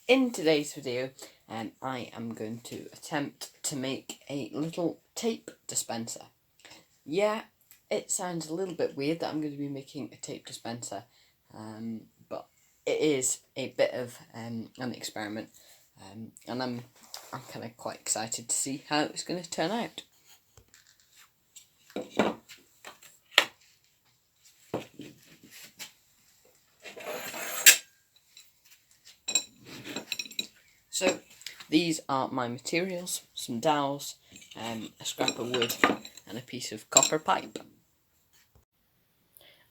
In today's video, I am going to attempt to make a little tape dispenser. Yeah, it sounds a little bit weird that I'm going to be making a tape dispenser, but it is a bit of an experiment, and I'm kind of quite excited to see how it's going to turn out. So these are my materials: some dowels, a scrap of wood, and a piece of copper pipe.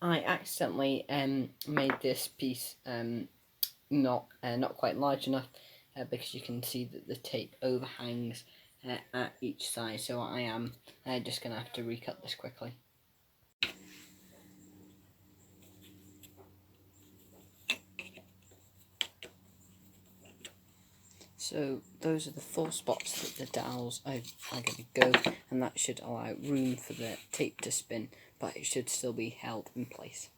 I accidentally made this piece not quite large enough because you can see that the tape overhangs at each side, so I am just going to have to recut this quickly. So those are the 4 spots that the dowels are going to go, and that should allow room for the tape to spin, but it should still be held in place.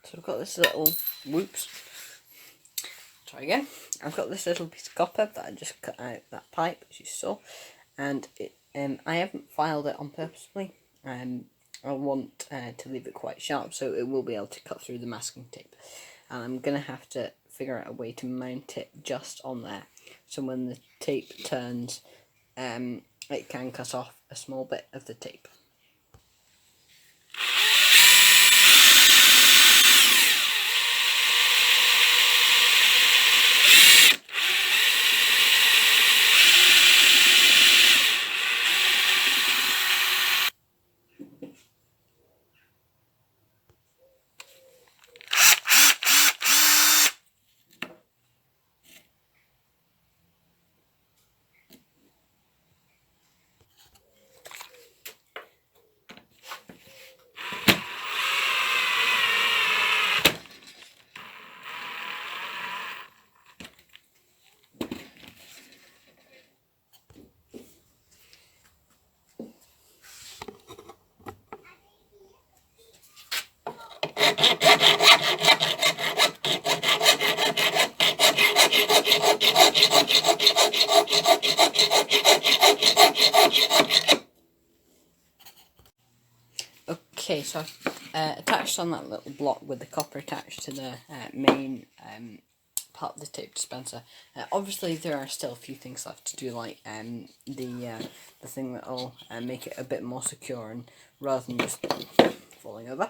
So I've got this little, whoops, try again. I've got this little piece of copper that I just cut out that pipe, as you saw, and I haven't filed it on purposely. I want to leave it quite sharp so it will be able to cut through the masking tape. And I'm going to have to figure out a way to mount it just on there, so when the tape turns, it can cut off a small bit of the tape. Okay, so I've attached on that little block with the copper attached to the main part of the tape dispenser. Obviously there are still a few things left to do, like the thing that will make it a bit more secure, and rather than just falling over.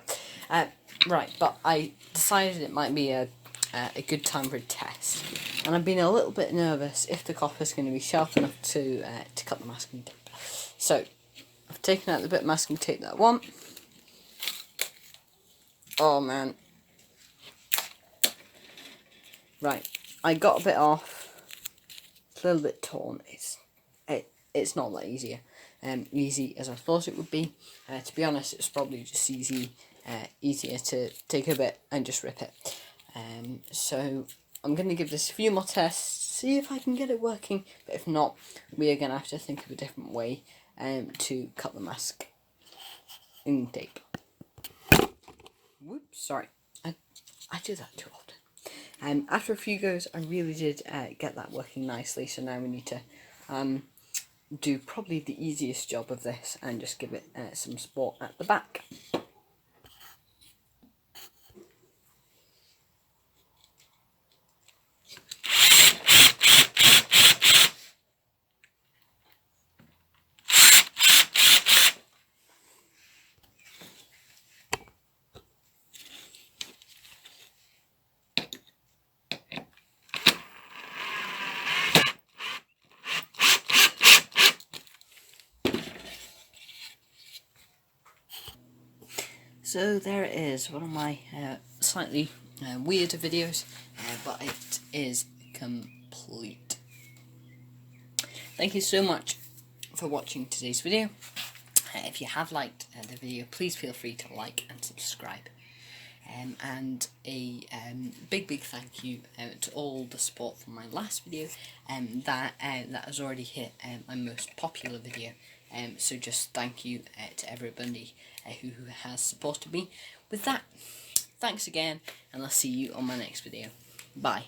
Right, but I decided it might be a good time for a test, and I've been a little bit nervous if the copper is going to be sharp enough to cut the masking tape. So I've taken out the bit of masking tape that I want. Oh man. Right, I got a bit off. It's a little bit torn. It's not that easy as I thought it would be. To be honest, it's probably just easier to take a bit and just rip it. So I'm going to give this a few more tests, see if I can get it working. But if not, we are going to have to think of a different way to cut the mask in tape. Whoop. sorry, I do that too often. After a few goes, I really did get that working nicely, so now we need to do probably the easiest job of this and just give it some support at the back. So there it is, one of my slightly weirder videos, but it is complete. Thank you so much for watching today's video. If you have liked the video, please feel free to like and subscribe. And a big thank you to all the support from my last video that has already hit my most popular video. So just thank you to everybody who has supported me with that. Thanks again, and I'll see you on my next video. Bye.